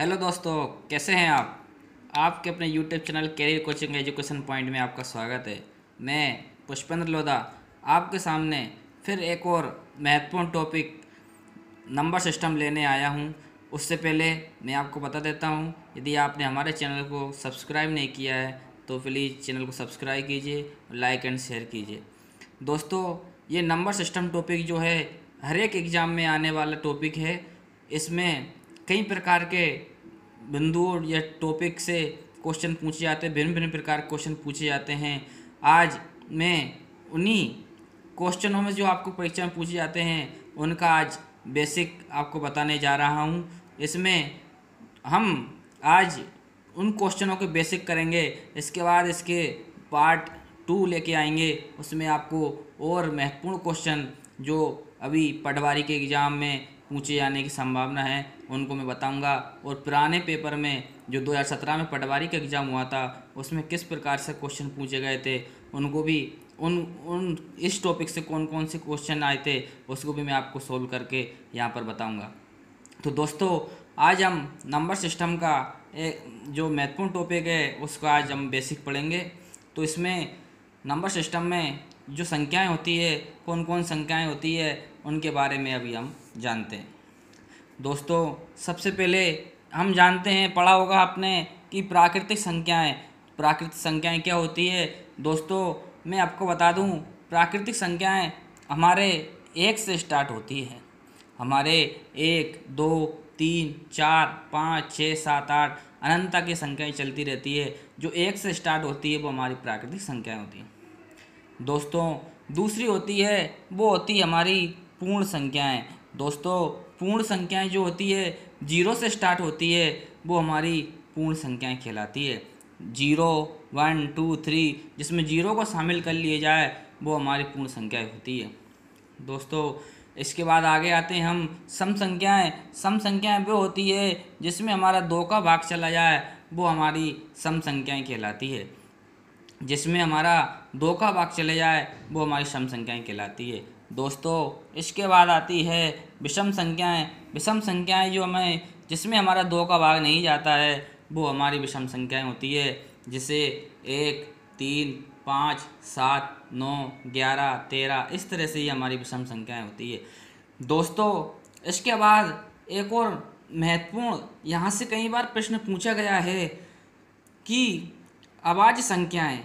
Hello दोस्तों, कैसे हैं आप। आपके अपने YouTube channel career coaching education point में आपका स्वागत है। मैं पुष्पेंद्र लोधा आपके सामने फिर एक और महत्वपूर्ण टॉपिक नंबर सिस्टम लेने आया हूं। उससे पहले मैं आपको बता देता हूं, यदि आपने हमारे चैनल को सब्सक्राइब नहीं किया है तो प्लीज़ चैनल को सब्सक्राइब कीजिए, लाइक एंड शेयर कीजिए। दोस्तों, ये नंबर सिस्टम टॉपिक जो है हर एक एग्ज़ाम में आने वाला टॉपिक है। इसमें कई प्रकार के बिंदुओं या टॉपिक से क्वेश्चन पूछे जाते हैं, भिन्न भिन्न प्रकार के क्वेश्चन पूछे जाते हैं। आज मैं उन्हीं क्वेश्चनों में जो आपको परीक्षा में पूछे जाते हैं उनका आज बेसिक आपको बताने जा रहा हूँ। इसमें हम आज उन क्वेश्चनों के बेसिक करेंगे, इसके बाद इसके पार्ट 2 लेके आएंगे। उसमें आपको और महत्वपूर्ण क्वेश्चन जो अभी पटवारी के एग्ज़ाम में पूछे जाने की संभावना है उनको मैं बताऊंगा। और पुराने पेपर में जो 2017 में पटवारी का एग्ज़ाम हुआ था उसमें किस प्रकार से क्वेश्चन पूछे गए थे उनको भी उन उन इस टॉपिक से कौन कौन से क्वेश्चन आए थे उसको भी मैं आपको सोल्व करके यहाँ पर बताऊंगा। तो दोस्तों, आज हम नंबर सिस्टम का एक जो महत्वपूर्ण टॉपिक है उसका आज हम बेसिक पढ़ेंगे। तो इसमें नंबर सिस्टम में जो संख्याएं होती है, कौन कौन संख्याएं होती है, उनके बारे में अभी हम जानते हैं। दोस्तों, सबसे पहले हम जानते हैं, पढ़ा होगा आपने कि प्राकृतिक संख्याएं क्या होती है। दोस्तों, मैं आपको बता दूं, प्राकृतिक संख्याएं हमारे 1 से स्टार्ट होती है। हमारे 1, 2, 3, 4, 5, 6, 7, 8 अनंतता की संख्याएं चलती रहती है। जो 1 से स्टार्ट होती है वो हमारी प्राकृतिक संख्याएं होती हैं। दोस्तों, दूसरी होती है वो होती है हमारी पूर्ण संख्याएं। दोस्तों, पूर्ण संख्याएं जो होती है 0 से स्टार्ट होती है वो हमारी पूर्ण संख्याएं कहलाती है। 0, 1, 2, 3 जिसमें 0 को शामिल कर लिया जाए वो हमारी पूर्ण संख्याएं होती है। दोस्तों, इसके बाद आगे आते हैं हम सम संख्याएं वो होती है जिसमें हमारा 2 का भाग चला जाए वो हमारी सम संख्याएं कहलाती है। जिसमें हमारा 2 का भाग चले जाए वो हमारी सम संख्याएं कहलाती है। दोस्तों, इसके बाद आती है विषम संख्याएं जो हमें जिसमें हमारा 2 का भाग नहीं जाता है वो हमारी विषम संख्याएं होती है। जिसे 1, 3, 5, 7, 9, 11, 13 इस तरह से ये हमारी विषम संख्याएं होती है। दोस्तों, इसके बाद एक और महत्वपूर्ण, यहाँ से कई बार प्रश्न पूछा गया है कि अभाज्य संख्याएं।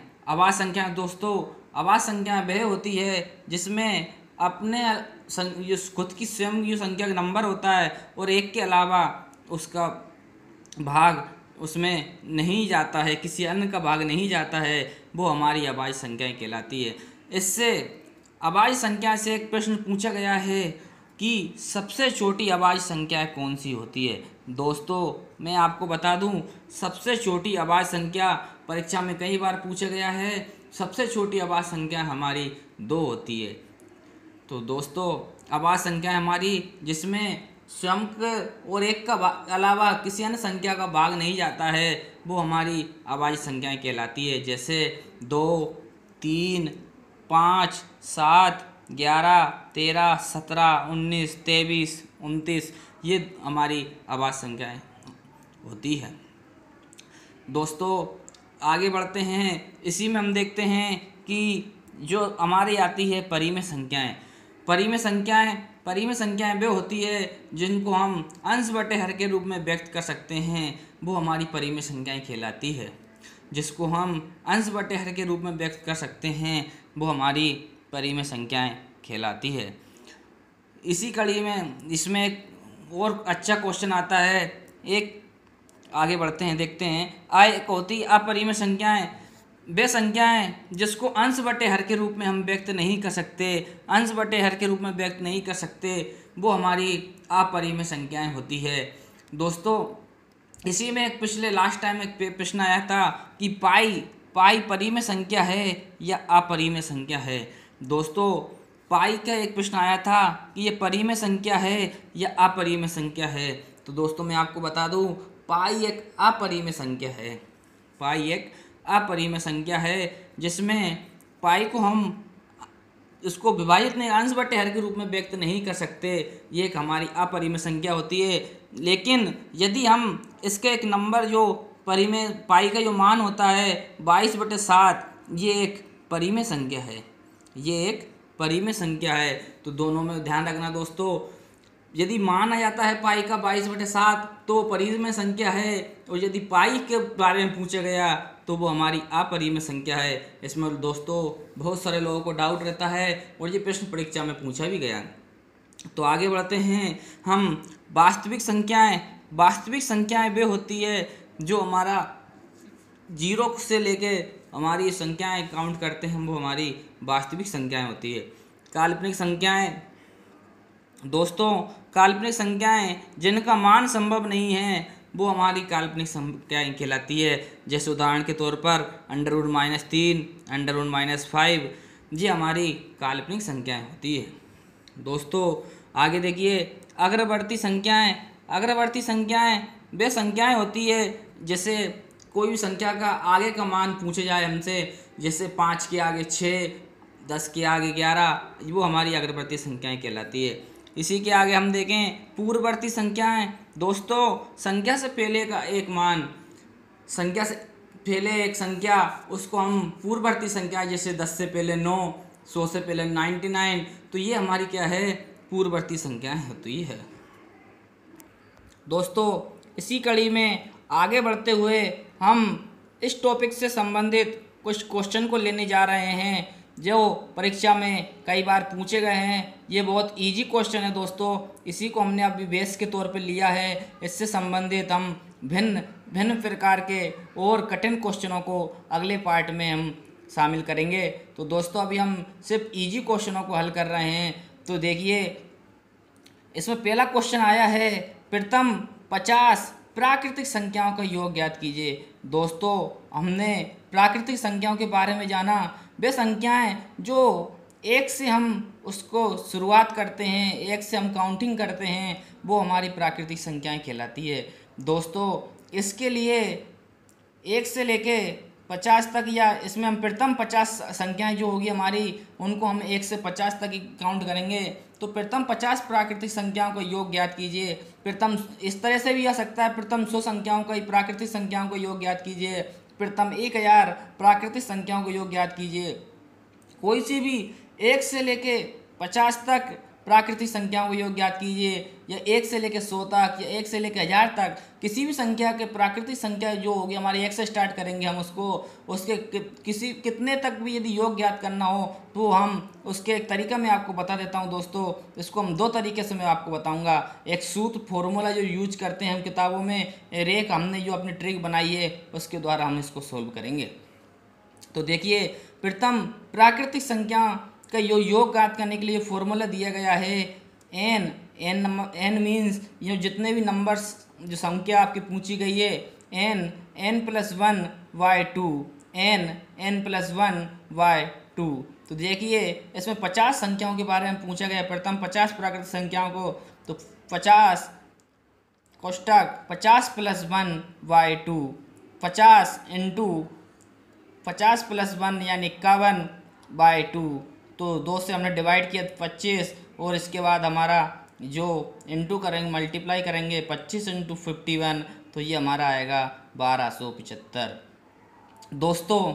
दोस्तों, अभाज्य संख्याएं वह होती है जिसमें अपने जो खुद की स्वयं की संख्या का नंबर होता है और 1 के अलावा उसका भाग उसमें नहीं जाता है, किसी अन्य का भाग नहीं जाता है, वो हमारी अभाज्य संख्याएं कहलाती है। इससे अभाज्य संख्या से एक प्रश्न पूछा गया है कि सबसे छोटी अभाज्य संख्या कौन सी होती है। दोस्तों, मैं आपको बता दूं, सबसे छोटी अभाज्य संख्या परीक्षा में कई बार पूछा गया है। सबसे छोटी अभाज्य संख्या हमारी 2 होती है। तो दोस्तों, अभाज्य संख्या हमारी जिसमें स्वयं और 1 का अलावा किसी अन्य संख्या का भाग नहीं जाता है वो हमारी अभाज्य संख्याएं कहलाती है। जैसे 2, 3, 5, 7, 11, 13, 17, 19, 23, 29 ये हमारी अभाज्य संख्याएं होती है। दोस्तों, आगे बढ़ते हैं। इसी में हम देखते हैं कि जो हमारी आती है परिमेय संख्याएं वे होती है जिनको हम अंश बटे हर के रूप में व्यक्त कर सकते हैं, वो हमारी परिमेय संख्याएं कहलाती है। जिसको हम अंश बटे हर के रूप में व्यक्त कर सकते हैं वो हमारी परिमेय संख्याएं कहलाती है। इसी कड़ी में इसमें एक और अच्छा क्वेश्चन आता है। एक आगे बढ़ते हैं, देखते हैं। एक होती अपरिमेय संख्याएं वे संख्याएं जिसको अंश बटे हर के रूप में हम व्यक्त नहीं कर सकते, वो हमारी अपरिमेय संख्याएं होती है। दोस्तों, इसी में एक पिछले लास्ट टाइम एक प्रश्न आया था कि पाई परिमेय संख्या है या अपरिमेय संख्या है। दोस्तों, पाई का एक प्रश्न आया था कि ये परिमेय संख्या है या अपरिमेय संख्या है। तो दोस्तों, मैं आपको बता दूं, पाई एक अपरिमेय संख्या है जिसमें पाई को हम इसको विभाजित नहीं, अंश बटे हर के रूप में व्यक्त नहीं कर सकते। ये एक हमारी अपरिमेय संख्या होती है। लेकिन यदि हम इसके एक नंबर जो परिमेय पाई का जो मान होता है 22/7, ये एक परिमेय संख्या है, ये एक परिमेय संख्या है। तो दोनों में ध्यान रखना दोस्तों, यदि मान आ जाता है पाई का 22/7 तो परिमेय संख्या है, और यदि पाई के बारे में पूछा गया तो वो हमारी अपरिमेय संख्या है। इसमें दोस्तों बहुत सारे लोगों को डाउट रहता है और ये प्रश्न परीक्षा में पूछा भी गया। तो आगे बढ़ते हैं हम। वास्तविक संख्याएं वे होती है जो हमारा 0 से लेके हमारी संख्याएं काउंट करते हैं, वो हमारी वास्तविक संख्याएं होती है। काल्पनिक संख्याएं दोस्तों, काल्पनिक संख्याएं जिनका मान संभव नहीं है वो हमारी काल्पनिक संख्याएं कहलाती है। जैसे उदाहरण के तौर पर √-3, √-5, ये हमारी काल्पनिक संख्याएं होती है। दोस्तों आगे देखिए, अग्रवर्ती संख्याएं वे संख्याएं होती है जैसे कोई भी संख्या का आगे का मान पूछे जाए हमसे, जैसे 5 के आगे 6, 10 के आगे 11, वो हमारी अग्रवर्ती संख्याएं कहलाती है। इसी के आगे हम देखें पूर्ववर्ती संख्याएं। दोस्तों संख्या से पहले का एक मान, संख्या से पहले एक संख्या, उसको हम पूर्ववर्ती संख्या, जैसे 10 से पहले 9, 100 से पहले 99, तो ये हमारी क्या है, पूर्ववर्ती संख्याएं होती है। दोस्तों इसी कड़ी में आगे बढ़ते हुए हम इस टॉपिक से संबंधित कुछ क्वेश्चन को लेने जा रहे हैं जो परीक्षा में कई बार पूछे गए हैं। ये बहुत इजी क्वेश्चन है दोस्तों, इसी को हमने अभी बेस के तौर पे लिया है। इससे संबंधित हम भिन्न प्रकार के और कठिन क्वेश्चनों को अगले पार्ट में हम शामिल करेंगे। तो दोस्तों अभी हम सिर्फ इजी क्वेश्चनों को हल कर रहे हैं। तो देखिए इसमें पहला क्वेश्चन आया है, प्रथम 50 प्राकृतिक संख्याओं का योग ज्ञात कीजिए। दोस्तों हमने प्राकृतिक संख्याओं के बारे में जाना, वे संख्याएं जो 1 से हम उसको शुरुआत करते हैं, 1 से हम काउंटिंग करते हैं, वो हमारी प्राकृतिक संख्याएं कहलाती है। दोस्तों इसके लिए 1 से लेके 50 तक, या इसमें हम प्रथम 50 संख्याएं जो होगी हमारी, उनको हम 1 से 50 तक ही काउंट करेंगे। तो प्रथम 50 प्राकृतिक संख्याओं का योग ज्ञात कीजिए। प्रथम इस तरह से भी आ सकता है, प्रथम 100 संख्याओं का, प्राकृतिक संख्याओं का योग ज्ञात कीजिए। प्रथम 1000 प्राकृतिक संख्याओं को योग ज्ञात कीजिए। कोई सी भी 1 से लेके 50 तक प्राकृतिक संख्याओं को योग ज्ञात कीजिए, या 1 से लेके 100 तक, या 1 से लेके 1000 तक, किसी भी संख्या के प्राकृतिक संख्या जो होगी हमारी 1 से स्टार्ट करेंगे हम उसको, उसके कितने तक भी यदि योग ज्ञात करना हो तो हम उसके एक तरीका मैं आपको बता देता हूं दोस्तों। इसको हम 2 तरीके से मैं आपको बताऊंगा। एक सूत्र फॉर्मूला जो यूज करते हैं हम किताबों में, एक हमने जो अपनी ट्रिक बनाई है उसके द्वारा हम इसको सोल्व करेंगे। तो देखिए प्रथम प्राकृतिक संख्या का योग ज्ञात करने के लिए फॉर्मूला दिया गया है n मीन्स ये जितने भी नंबर्स जो संख्या आपकी पूछी गई है, n+1/2, n+1/2। तो देखिए इसमें 50 संख्याओं के बारे में पूछा गया, प्रथम 50 प्राकृतिक संख्याओं को। तो 50 कोष्टक 50 + 1/2, 50 इंटू 50 + 1 यानी 51/2। तो 2 से हमने डिवाइड किया 25, और इसके बाद हमारा जो इंटू करेंगे, मल्टीप्लाई करेंगे 25 × 51, तो ये हमारा आएगा 1275। दोस्तों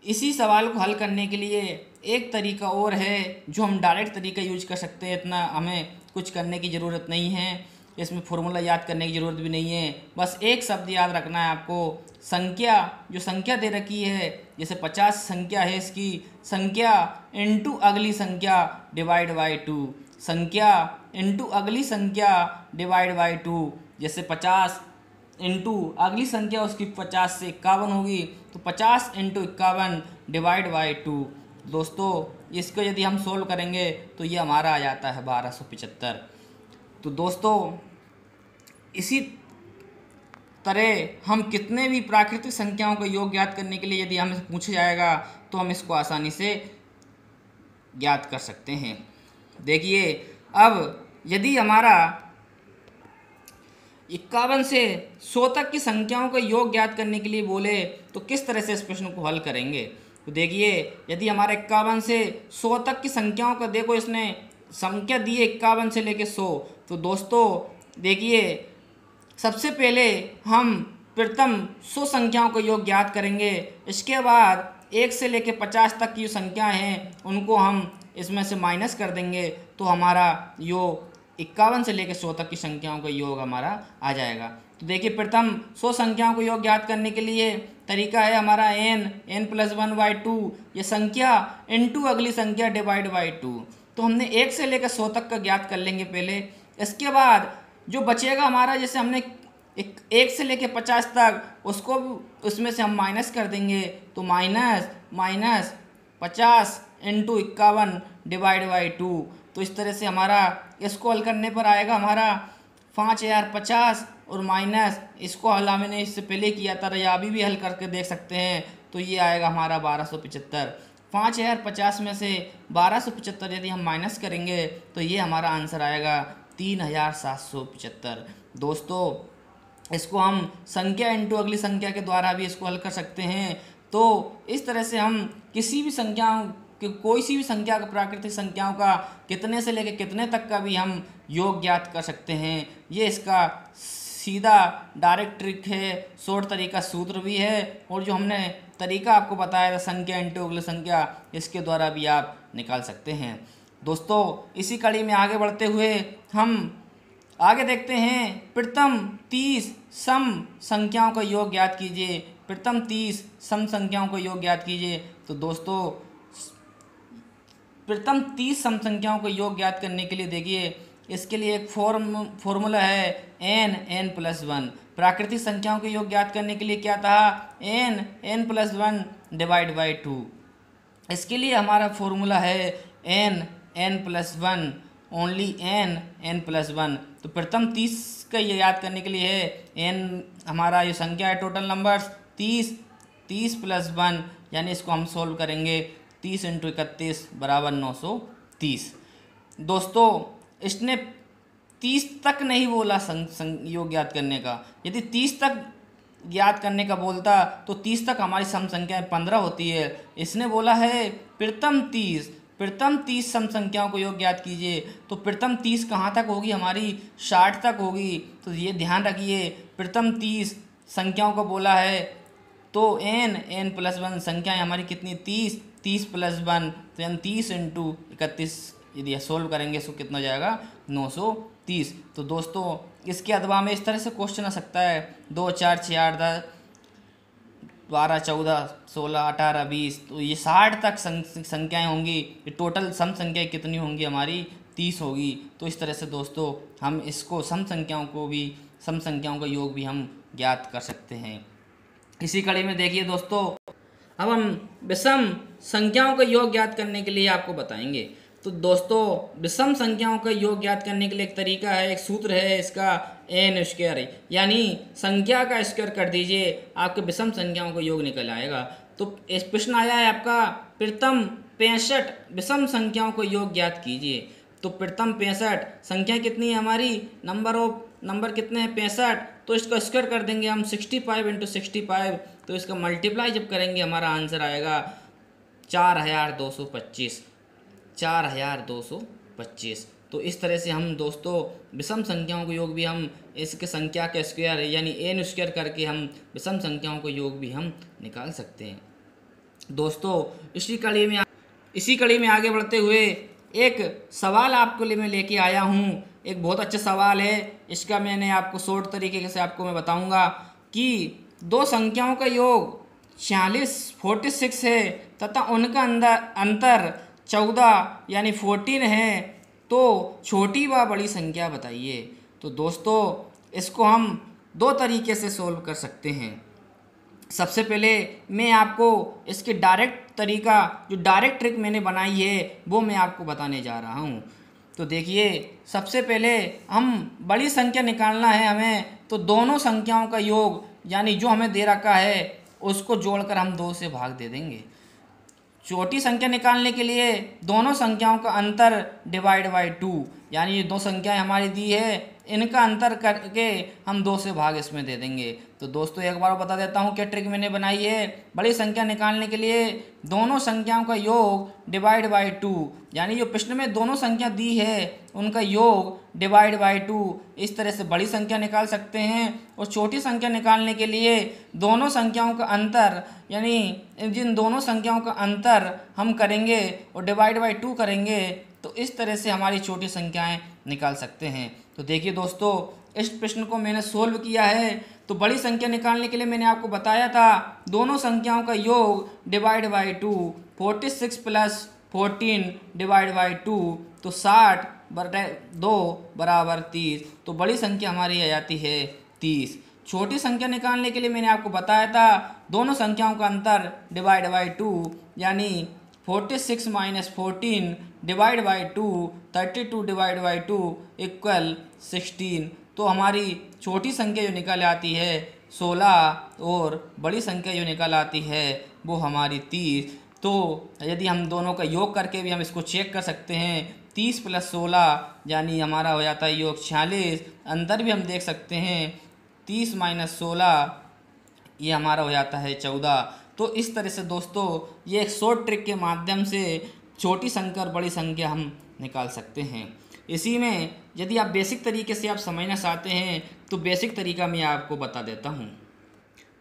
इसी सवाल को हल करने के लिए एक तरीका और है जो हम डायरेक्ट तरीका यूज कर सकते हैं। इतना हमें कुछ करने की ज़रूरत नहीं है, इसमें फॉर्मूला याद करने की ज़रूरत भी नहीं है। बस एक शब्द याद रखना है आपको, संख्या जो संख्या दे रखी है, जैसे 50 संख्या है, इसकी संख्या इंटू अगली संख्या डिवाइड बाई 2, संख्या इंटू अगली संख्या डिवाइड बाई 2। जैसे 50 इंटू अगली संख्या उसकी 50 से 51 होगी, तो 50 × 51 डिवाइड बाई 2। दोस्तों इसको यदि हम सोल्व करेंगे तो ये हमारा आ जाता है 1275। तो दोस्तों इसी तरह हम कितने भी प्राकृतिक संख्याओं का योग ज्ञात करने के लिए यदि हमें पूछा जाएगा तो हम इसको आसानी से ज्ञात कर सकते हैं। देखिए अब यदि हमारा 51 से 100 तक की संख्याओं का योग ज्ञात करने के लिए बोले तो किस तरह से इस प्रश्न को हल करेंगे। तो देखिए यदि हमारा 51 से 100 तक की संख्याओं का, देखो इसने संख्या दी है 51 से लेके 100, तो दोस्तों देखिए सबसे पहले हम प्रथम 100 संख्याओं का योग ज्ञात करेंगे। इसके बाद 1 से लेकर 50 तक की जो संख्याएँ हैं उनको हम इसमें से माइनस कर देंगे, तो हमारा योग 51 से लेकर 100 तक की संख्याओं का योग हमारा आ जाएगा। तो देखिए, प्रथम 100 संख्याओं को योग ज्ञात करने के लिए तरीका है हमारा n+1/2, ये संख्या इनटू अगली संख्या डिवाइड बाई 2। तो हमने 1 से लेकर 100 तक का ज्ञात कर लेंगे पहले। इसके बाद जो बचेगा हमारा, जैसे हमने 1 से लेकर 50 तक, उसको उसमें से हम माइनस कर देंगे, तो माइनस 50 इंटू 51 डिवाइड बाई 2। तो इस तरह से हमारा इसको हल करने पर आएगा हमारा 5050, और माइनस इसको हल हमने इससे पहले किया था या अभी भी हल करके देख सकते हैं, तो ये आएगा हमारा 1275। 5050 में से 1275 यदि हम माइनस करेंगे तो ये हमारा आंसर आएगा 3775। दोस्तों, इसको हम संख्या इंटू अगली संख्या के द्वारा भी इसको हल कर सकते हैं। तो इस तरह से हम किसी भी संख्याओं कोई सी भी संख्या का, प्राकृतिक संख्याओं का कितने से लेकर कितने तक का भी हम योग ज्ञात कर सकते हैं। ये इसका सीधा डायरेक्ट ट्रिक है, शॉर्ट तरीका सूत्र भी है, और जो हमने तरीका आपको बताया था संख्या इंटू अगली संख्या, इसके द्वारा भी आप निकाल सकते हैं। दोस्तों, इसी कड़ी में आगे बढ़ते हुए हम आगे देखते हैं, प्रथम 30 सम संख्याओं का योग ज्ञात कीजिए। प्रथम 30 सम संख्याओं का योग ज्ञात कीजिए। तो दोस्तों, प्रथम 30 सम संख्याओं का योग ज्ञात करने के लिए देखिए, इसके लिए एक फॉर्मूला है n+1। प्राकृतिक संख्याओं के योग ज्ञात करने के लिए क्या था, n+1 डिवाइड बाई 2। इसके लिए हमारा फॉर्मूला है n+1, ओनली n+1। तो प्रथम 30 का ये याद करने के लिए है n, हमारा ये संख्या है टोटल नंबर्स 30 + 1, यानी इसको हम सोल्व करेंगे 30 × 31 = 930। दोस्तों, इसने 30 तक नहीं बोला योग ज्ञात करने का। यदि 30 तक ज्ञात करने का बोलता तो 30 तक हमारी सम संख्याएं 15 होती है। इसने बोला है प्रथम 30 सम संख्याओं को योग ज्ञात कीजिए। तो प्रथम 30 कहाँ तक होगी, हमारी 60 तक होगी। तो ये ध्यान रखिए, प्रथम 30 संख्याओं को बोला है, तो n+1 संख्याएं हमारी कितनी, 30 + 1, तो यानी 30 × 31 यदि सोल्व करेंगे तो कितना हो जाएगा, 930। तो दोस्तों, इसके अथवा में इस तरह से क्वेश्चन आ सकता है 2 4 6 8 10 12 14 16 18 20, तो ये 60 तक संख्याएं होंगी। ये टोटल सम संख्याएं कितनी होंगी, हमारी 30 होगी। तो इस तरह से दोस्तों, हम इसको सम संख्याओं का योग भी हम ज्ञात कर सकते हैं। इसी कड़ी में देखिए दोस्तों, अब हम विषम संख्याओं का योग ज्ञात करने के लिए आपको बताएंगे। तो दोस्तों, विषम संख्याओं का योग ज्ञात करने के लिए एक तरीका है, एक सूत्र है इसका n², यानी संख्या का स्क्वायर कर दीजिए, आपके विषम संख्याओं का योग निकल आएगा। तो इस प्रश्न आया है आपका, प्रथम 65 विषम संख्याओं को योग ज्ञात कीजिए। तो प्रथम 65 संख्या कितनी है हमारी, नंबर कितने हैं, 65। तो इसका स्क्वायर कर देंगे हम 65 × 65, तो इसका मल्टीप्लाई जब करेंगे हमारा आंसर आएगा 4225। तो इस तरह से हम दोस्तों विषम संख्याओं को योग भी हम इसके संख्या के स्क्वायर यानी n² करके हम विषम संख्याओं को योग भी हम निकाल सकते हैं। दोस्तों, इसी कड़ी में आगे बढ़ते हुए एक सवाल आपके लिए मैं लेके आया हूँ। एक बहुत अच्छा सवाल है, इसका मैंने आपको शॉर्ट तरीके से आपको मैं बताऊँगा कि दो संख्याओं का योग 46 है तथा उनका अंतर 14 यानी 14 है, तो छोटी व बड़ी संख्या बताइए। तो दोस्तों, इसको हम दो तरीके से सोल्व कर सकते हैं। सबसे पहले मैं आपको इसके डायरेक्ट ट्रिक मैंने बनाई है वो मैं आपको बताने जा रहा हूँ। तो देखिए, सबसे पहले हम बड़ी संख्या निकालना है हमें, तो दोनों संख्याओं का योग यानी जो हमें दे रखा है उसको जोड़कर हम 2 से भाग दे देंगे। छोटी संख्या निकालने के लिए दोनों संख्याओं का अंतर डिवाइड बाई 2, यानी ये दो संख्याएं हमारी दी है, इनका अंतर करके हम 2 से भाग इसमें दे देंगे। तो दोस्तों एक बार बता देता हूँ क्या ट्रिक मैंने बनाई है। बड़ी संख्या निकालने के लिए दोनों संख्याओं का योग डिवाइड बाई 2, यानी जो प्रश्न में दोनों संख्या दी है उनका योग डिवाइड बाई 2, इस तरह से बड़ी संख्या निकाल सकते हैं। और छोटी संख्या निकालने के लिए दोनों संख्याओं का अंतर, यानी जिन दोनों संख्याओं का अंतर हम करेंगे और डिवाइड बाई 2 करेंगे, तो इस तरह से हमारी छोटी संख्याएं निकाल सकते हैं। तो देखिए दोस्तों, इस प्रश्न को मैंने सोल्व किया है। तो बड़ी संख्या निकालने के लिए मैंने आपको बताया था दोनों संख्याओं का योग divide by 2, 46 plus 14 divide by 2, तो 60 बटे 2 बराबर 30। तो बड़ी संख्या हमारी आ जाती है 30। छोटी संख्या निकालने के लिए मैंने आपको बताया था दोनों संख्याओं का अंतर डिवाइड बाई 2, यानी 46 minus 14 divide by 2, 32 divide by 2 equal 16। तो हमारी छोटी संख्या जो निकल आती है 16 और बड़ी संख्या जो निकल आती है वो हमारी 30। तो यदि हम दोनों का योग करके भी हम इसको चेक कर सकते हैं, 30 प्लस 16 यानी हमारा हो जाता है योग 46। अंतर भी हम देख सकते हैं, 30 माइनस 16 ये हमारा हो जाता है 14। तो इस तरह से दोस्तों ये एक शॉर्ट ट्रिक के माध्यम से छोटी संख्या और बड़ी संख्या हम निकाल सकते हैं। इसी में यदि आप बेसिक तरीके से आप समझना चाहते हैं तो बेसिक तरीका मैं आपको बता देता हूँ।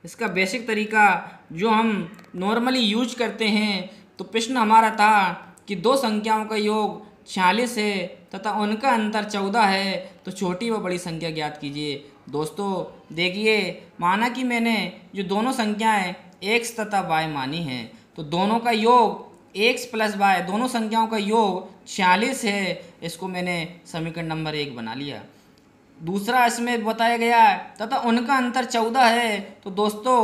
इसका बेसिक तरीका जो हम नॉर्मली यूज करते हैं, तो प्रश्न हमारा था कि दो संख्याओं का योग 46 है तथा उनका अंतर 14 है, तो छोटी व बड़ी संख्या ज्ञात कीजिए। दोस्तों देखिए, माना कि मैंने जो दोनों संख्याएं x तथा y मानी हैं, तो दोनों का योग x प्लस y, दोनों संख्याओं का योग 46 है, इसको मैंने समीकरण नंबर 1 बना लिया। दूसरा इसमें बताया गया तथा उनका अंतर 14 है, तो दोस्तों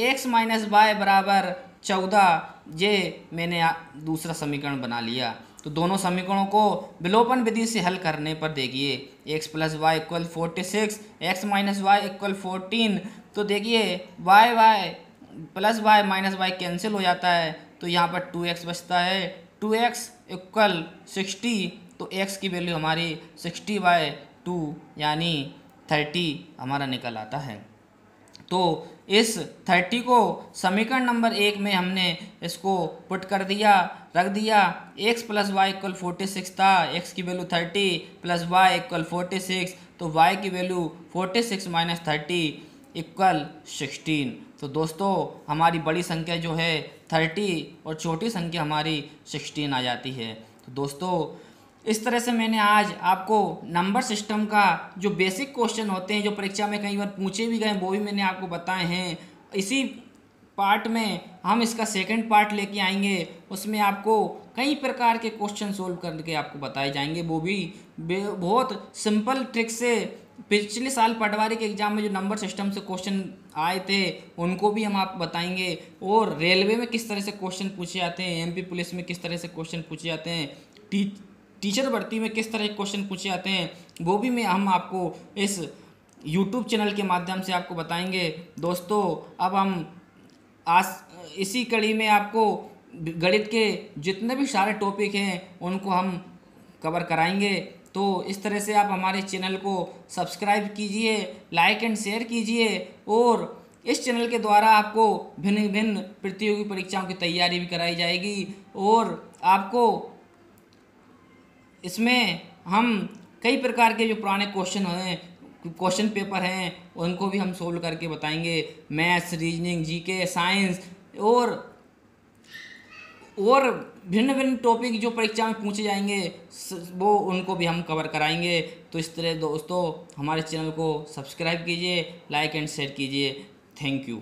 x माइनस वाई बराबर 14, ये मैंने दूसरा समीकरण बना लिया। तो दोनों समीकरणों को विलोपन विधि से हल करने पर देखिए x plus y equal 46, x minus y equal 14। तो देखिए y plus y minus y cancel हो जाता है, तो यहाँ पर 2x बचता है, 2x इक्वल 60। तो x की वैल्यू हमारी 60/2 यानी 30 हमारा निकल आता है। तो इस 30 को समीकरण नंबर 1 में हमने इसको पुट कर दिया, रख दिया। x प्लस वाई इक्वल 46 था, x की वैल्यू 30 प्लस वाई इक्वल 46, तो y की वैल्यू 46 माइनस 30 इक्वल 16। तो दोस्तों हमारी बड़ी संख्या जो है 30 और छोटी संख्या हमारी 16 आ जाती है। तो दोस्तों इस तरह से मैंने आज आपको नंबर सिस्टम का जो बेसिक क्वेश्चन होते हैं, जो परीक्षा में कई बार पूछे भी गए, वो भी मैंने आपको बताए हैं। इसी पार्ट में हम इसका सेकंड पार्ट लेके आएंगे, उसमें आपको कई प्रकार के क्वेश्चन सोल्व करके आपको बताए जाएंगे, वो भी बहुत सिंपल ट्रिक से। पिछले साल पटवारी के एग्जाम में जो नंबर सिस्टम से क्वेश्चन आए थे उनको भी हम आपको बताएंगे, और रेलवे में किस तरह से क्वेश्चन पूछे जाते हैं, एमपी पुलिस में किस तरह से क्वेश्चन पूछे जाते हैं, टीचर भर्ती में किस तरह के क्वेश्चन पूछे जाते हैं, वो भी हम आपको इस यूट्यूब चैनल के माध्यम से आपको बताएंगे। दोस्तों अब हम आज इसी कड़ी में आपको गणित के जितने भी सारे टॉपिक हैं उनको हम कवर कराएंगे। तो इस तरह से आप हमारे चैनल को सब्सक्राइब कीजिए, लाइक एंड शेयर कीजिए, और इस चैनल के द्वारा आपको भिन्न भिन्न प्रतियोगी परीक्षाओं की तैयारी भी कराई जाएगी, और आपको इसमें हम कई प्रकार के जो पुराने क्वेश्चन पेपर हैं उनको भी हम सोल्व करके बताएंगे। मैथ्स, रीजनिंग, जीके, साइंस और भिन्न भिन्न टॉपिक जो परीक्षा में पूछे जाएंगे वो उनको भी हम कवर कराएंगे। तो इस तरह दोस्तों हमारे चैनल को सब्सक्राइब कीजिए, लाइक एंड शेयर कीजिए। Thank you.